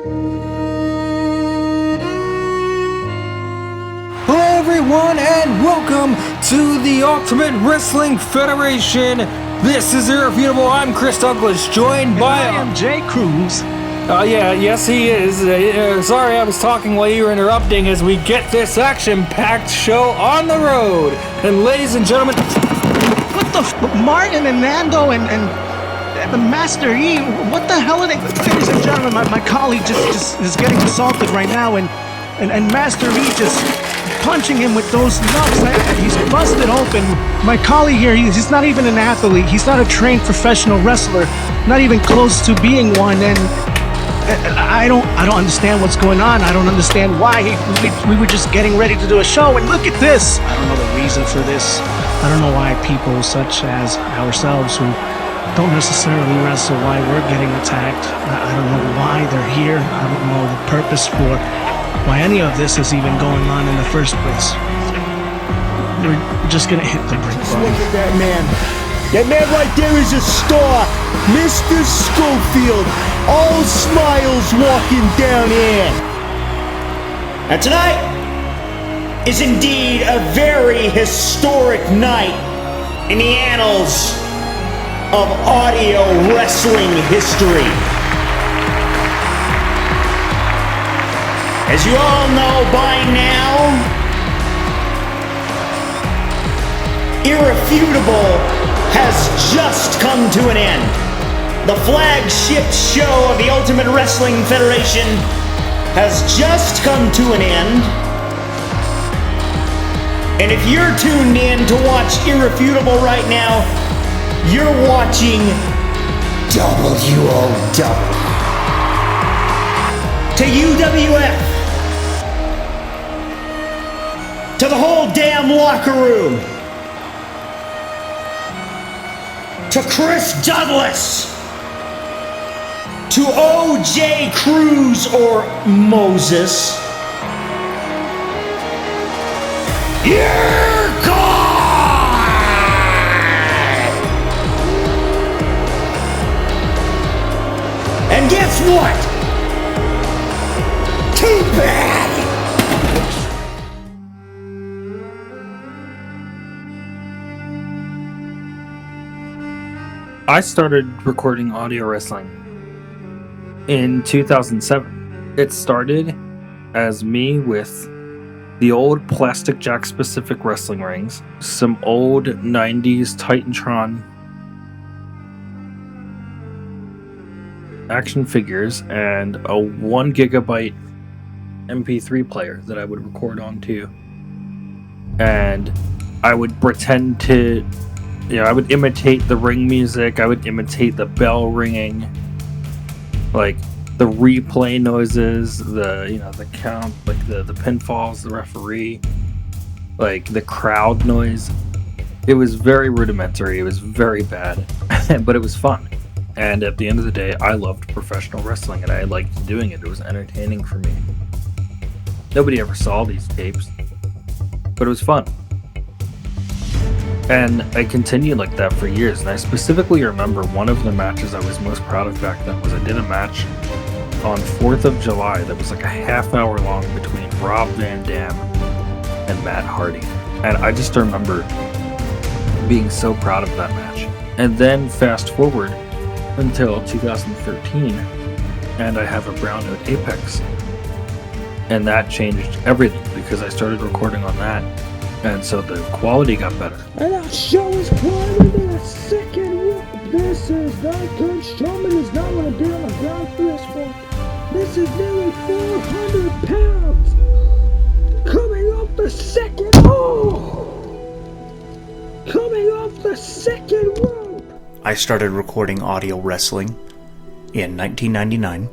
Hello everyone and welcome to the Ultimate Wrestling Federation. This is Irrefutable. I'm Chris Douglas, joined by... I am Jay Cruz. Yes he is. Sorry I was talking while you were interrupting as we get this action-packed show on the road. And ladies and gentlemen... What the Martin and Nando and the Master E, what the hell are they... Ladies and gentlemen, my colleague just is getting assaulted right now and Master E just punching him with those nuts. He's busted open. My colleague here, he's not even an athlete. He's not a trained professional wrestler, not even close to being one. And I don't understand what's going on. I don't understand why. We were just getting ready to do a show, and look at this. I don't know the reason for this. I don't know why people such as ourselves who don't necessarily wrestle, why we're getting attacked. I don't know why they're here. I don't know the purpose for why any of this is even going on in the first place. We're just gonna hit the brake button. Look at that man. That man right there is a star. Mr. Schofield. All smiles walking down here. And tonight is indeed a very historic night in the annals of audio wrestling history. As you all know by now, Irrefutable has just come to an end. The flagship show of the Ultimate Wrestling Federation has just come to an end. And if you're tuned in to watch Irrefutable right now, you're watching WOW to UWF. To the whole damn locker room. To Chris Douglas. To OJ Cruz or Moses. You're gone! And guess what? Too bad! I started recording audio wrestling in 2007. It started as me with the old Plastic Jack specific wrestling rings, some old 90s Titantron action figures, and a 1 gigabyte MP3 player that I would record onto. And I would pretend to... I would imitate the ring music, I would imitate the bell ringing, like the replay noises, the count, like the pinfalls, the referee, like the crowd noise. It was very rudimentary, it was very bad, but it was fun. And at the end of the day, I loved professional wrestling and I liked doing it. It was entertaining for me. Nobody ever saw these tapes, but it was fun. And I continued like that for years, and I specifically remember one of the matches I was most proud of back then was I did a match on 4th of July that was like a half hour long between Rob Van Dam and Matt Hardy. And I just remember being so proud of that match. And then fast forward until 2013, and I have a Brown Note Apex. And that changed everything because I started recording on that. And so the quality got better. And our show is climbing in a second whoop. This is Duncan Strowman is not going to be on the ground for this one. This is nearly 400 pounds. Coming off the second. Coming off the second rope. I started recording audio wrestling in 1999.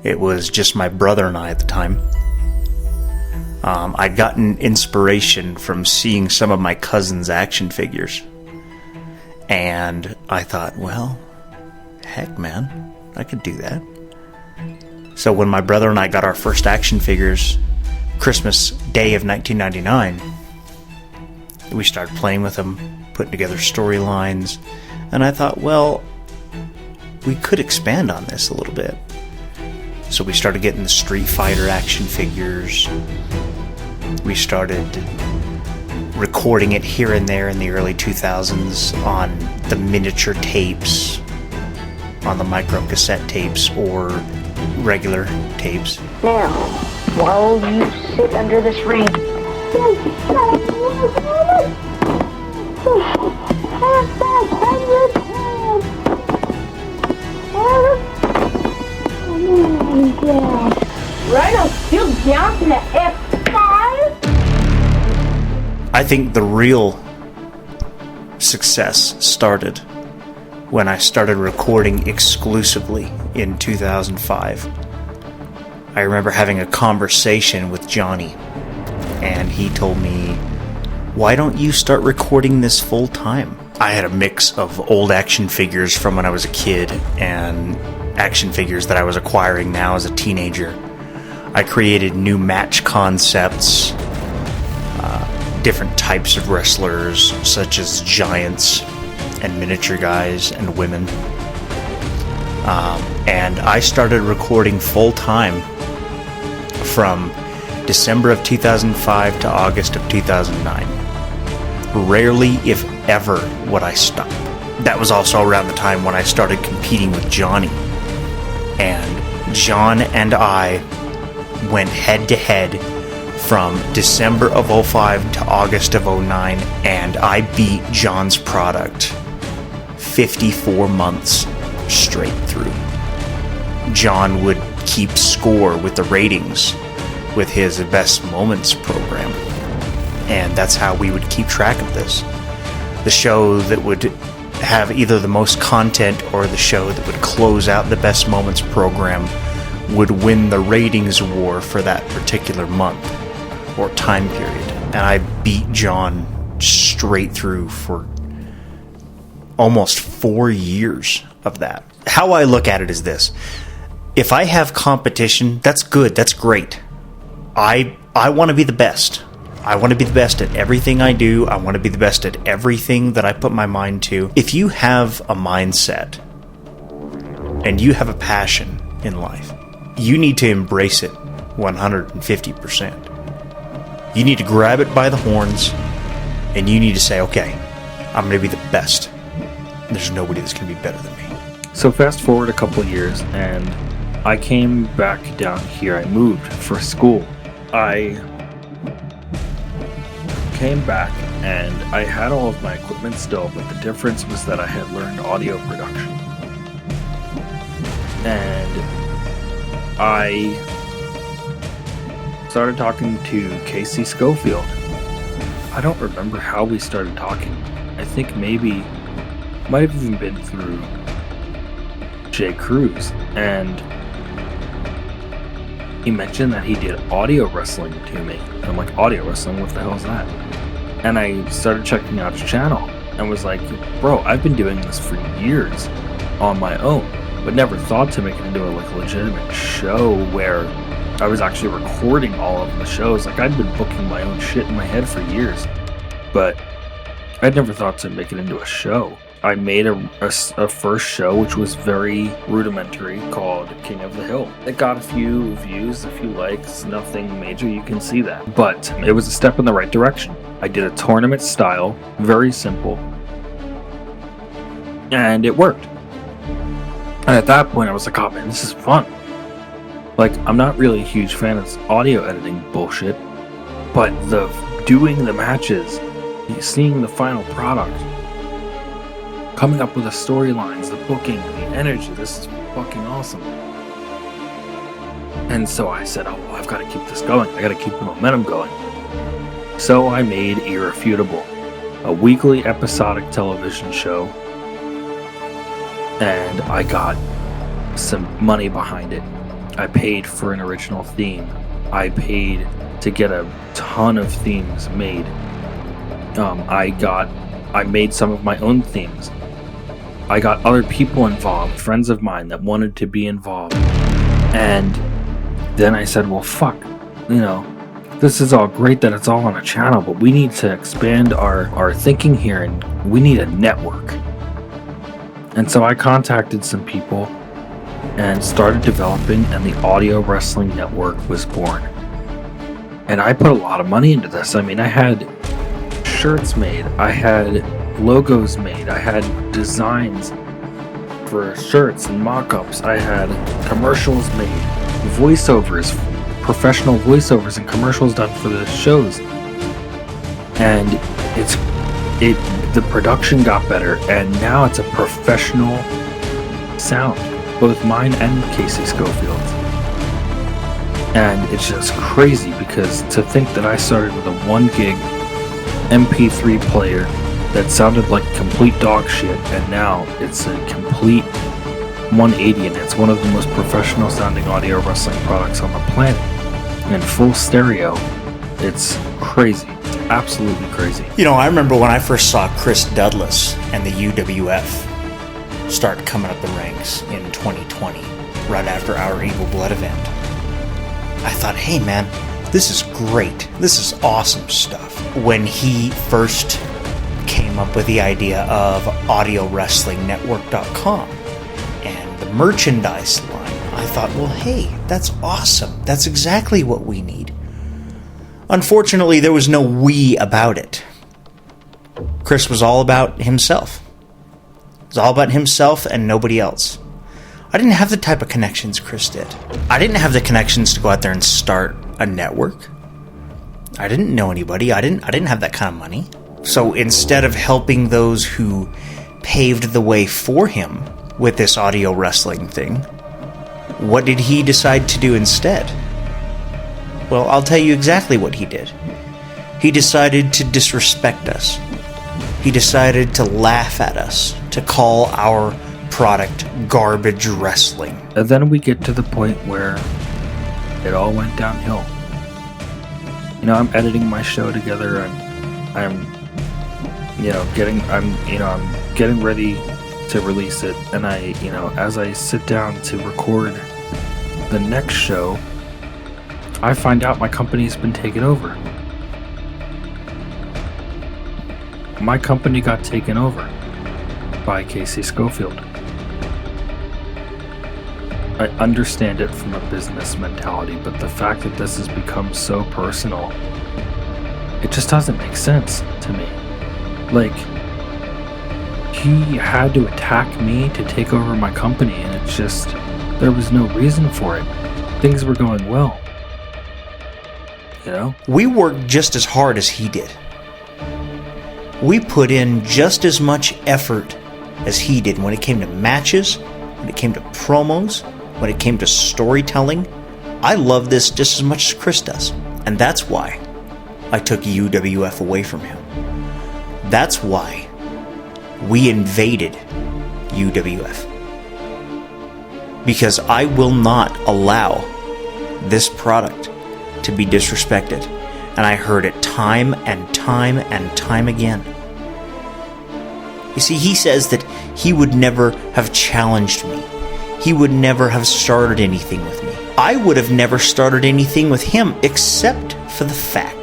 It was just my brother and I at the time. I'd gotten inspiration from seeing some of my cousin's action figures. And I thought, well, heck, man, I could do that. So when my brother and I got our first action figures, Christmas Day of 1999, we started playing with them, putting together storylines. And I thought, well, we could expand on this a little bit. So we started getting the Street Fighter action figures. We started recording it here and there in the early 2000s on the miniature tapes, on the micro cassette tapes, or regular tapes. Now, while you sit under this ring, Rhino still down to the F5? I think the real success started when I started recording exclusively in 2005. I remember having a conversation with Johnny, and he told me, "Why don't you start recording this full time?" I had a mix of old action figures from when I was a kid and action figures that I was acquiring now as a teenager. I created new match concepts, different types of wrestlers, such as giants and miniature guys and women. And I started recording full time from December of 2005 to August of 2009. Rarely, if ever, would I stop. That was also around the time when I started competing with Johnny. And John and I went head to head from December of 05 to August of 09, and I beat John's product 54 months straight through. John would keep score with the ratings with his Best Moments program, and that's how we would keep track of this. The show that would have either the most content or the show that would close out the Best Moments program would win the ratings war for that particular month or time period. And I beat John straight through for almost 4 years of that. How I look at it is this: if I have competition, that's good, that's great. I want to be the best. I want to be the best at everything I do. I want to be the best at everything that I put my mind to. If you have a mindset and you have a passion in life, you need to embrace it 150%. You need to grab it by the horns and you need to say, okay, I'm going to be the best. There's nobody that's going to be better than me. So fast forward a couple of years, and I came back down here. I moved for school. I came back, and I had all of my equipment still, but the difference was that I had learned audio production. And I started talking to Casey Schofield. I don't remember how we started talking. I think maybe might have even been through Jay Cruz, and he mentioned that he did audio wrestling to me. And I'm like, audio wrestling? What the hell is that? And I started checking out his channel and was like, bro, I've been doing this for years on my own, but never thought to make it into a legitimate show where I was actually recording all of the shows. Like, I'd been booking my own shit in my head for years, but I'd never thought to make it into a show. I made a first show, which was very rudimentary, called King of the Hill. It got a few views, a few likes, nothing major, you can see that. But it was a step in the right direction. I did a tournament style, very simple, and it worked. And at that point, I was like, oh man, this is fun. Like, I'm not really a huge fan of this audio editing bullshit, but doing the matches, seeing the final product, coming up with the storylines, the booking, the energy, this is fucking awesome. And so I said, oh, well, I've got to keep this going. I got to keep the momentum going. So I made Irrefutable, a weekly episodic television show, and I got some money behind it. I paid for an original theme. I paid to get a ton of themes made. I made some of my own themes. I got other people involved, friends of mine that wanted to be involved. And then I said, well, fuck, this is all great that it's all on a channel, but we need to expand our thinking here, and we need a network. And so I contacted some people and started developing, and the Audio Wrestling Network was born. And I put a lot of money into this. I mean, I had shirts made, I had logos made, I had designs for shirts and mock-ups, I had commercials made, voiceovers, professional voiceovers and commercials done for the shows. And the production got better, and now it's a professional sound, both mine and Casey Schofield's. And it's just crazy, because to think that I started with a 1 gig MP3 player that sounded like complete dog shit, and now it's a complete 180, and it's one of the most professional sounding audio wrestling products on the planet. In full stereo, it's crazy. Absolutely crazy. You know, I remember when I first saw Chris Douglas and the UWF start coming up the ranks in 2020, right after our Evil Blood event. I thought, hey man, this is great. This is awesome stuff. When he first came up with the idea of AudioWrestlingNetwork.com and the merchandise line, I thought, well, hey, that's awesome. That's exactly what we need. Unfortunately, there was no we about it. Chris was all about himself. It was all about himself and nobody else. I didn't have the type of connections Chris did. I didn't have the connections to go out there and start a network. I didn't know anybody. I didn't have that kind of money. So instead of helping those who paved the way for him with this audio wrestling thing, what did he decide to do instead? Well, I'll tell you exactly what he did. He decided to disrespect us. He decided to laugh at us, to call our product garbage wrestling. And then we get to the point where it all went downhill. You know, I'm editing my show together, and I'm getting ready to release it, and as I sit down to record the next show, I find out my company's been taken over. My company got taken over by Casey Schofield. I understand it from a business mentality, but the fact that this has become so personal, it just doesn't make sense to me. Like, he had to attack me to take over my company, and it's just, there was no reason for it. Things were going well. You know? We worked just as hard as he did. We put in just as much effort as he did when it came to matches, when it came to promos, when it came to storytelling. I love this just as much as Chris does. And that's why I took UWF away from him. That's why we invaded UWF. Because I will not allow this product to be disrespected. And I heard it time and time and time again. You see, he says that he would never have challenged me. He would never have started anything with me. I would have never started anything with him except for the fact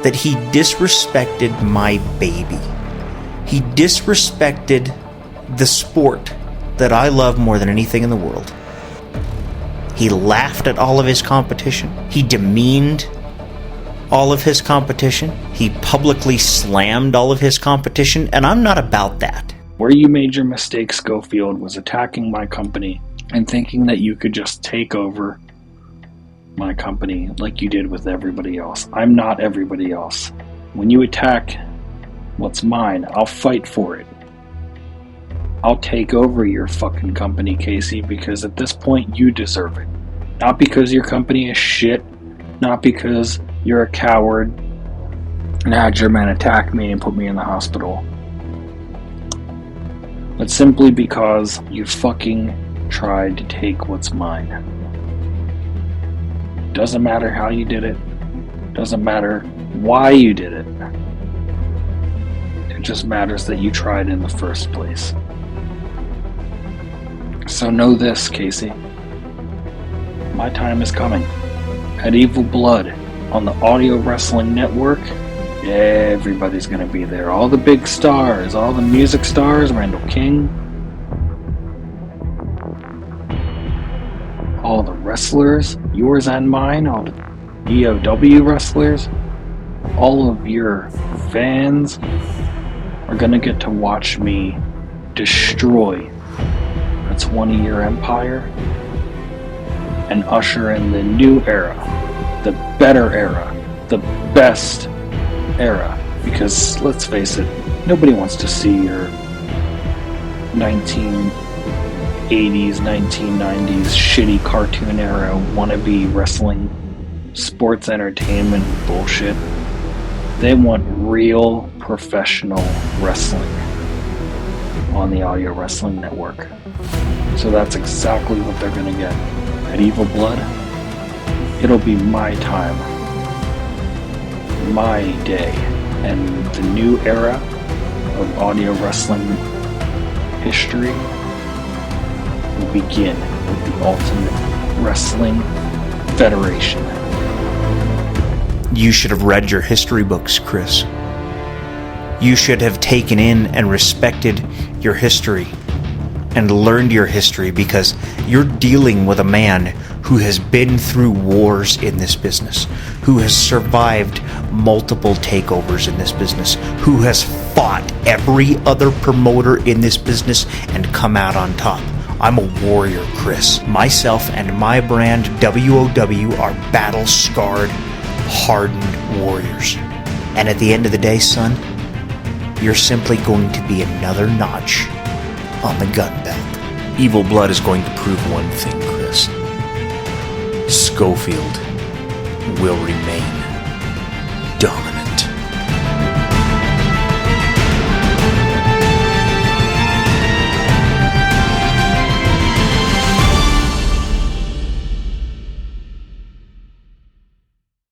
that he disrespected my baby. He disrespected the sport that I love more than anything in the world. He laughed at all of his competition. He demeaned all of his competition. He publicly slammed all of his competition, and I'm not about that. Where you made your mistake, Schofield, was attacking my company and thinking that you could just take over my company like you did with everybody else. I'm not everybody else. When you attack what's mine, I'll fight for it. I'll take over your fucking company, Casey, because at this point you deserve it. Not because your company is shit, not because you're a coward and had your man attack me and put me in the hospital, but simply because you fucking tried to take what's mine. Doesn't matter how you did it. Doesn't matter why you did it. It just matters that you tried in the first place. So know this, Casey. My time is coming. At Evil Blood, on the Audio Wrestling Network, everybody's gonna be there. All the big stars, all the music stars, Randall King, all the wrestlers, yours and mine, all the EOW wrestlers, all of your fans are gonna get to watch me destroy a 20-year empire and usher in the new era, the better era, the best era. Because let's face it, nobody wants to see your 1980s, 1990s shitty cartoon era wannabe wrestling sports entertainment bullshit. They want real professional wrestling on the Audio Wrestling Network. So that's exactly what they're gonna get. At Evil Blood, it'll be my time, my day, and the new era of audio wrestling history will begin with the Ultimate Wrestling Federation. You should have read your history books, Chris. You should have taken in and respected your history and learned your history, because you're dealing with a man who has been through wars in this business, who has survived multiple takeovers in this business, who has fought every other promoter in this business and come out on top. I'm a warrior, Chris. Myself and my brand, WOW, are battle-scarred, hardened warriors. And at the end of the day, son, you're simply going to be another notch on the gun belt. Evil Blood is going to prove one thing, Chris. Schofield will remain dominant.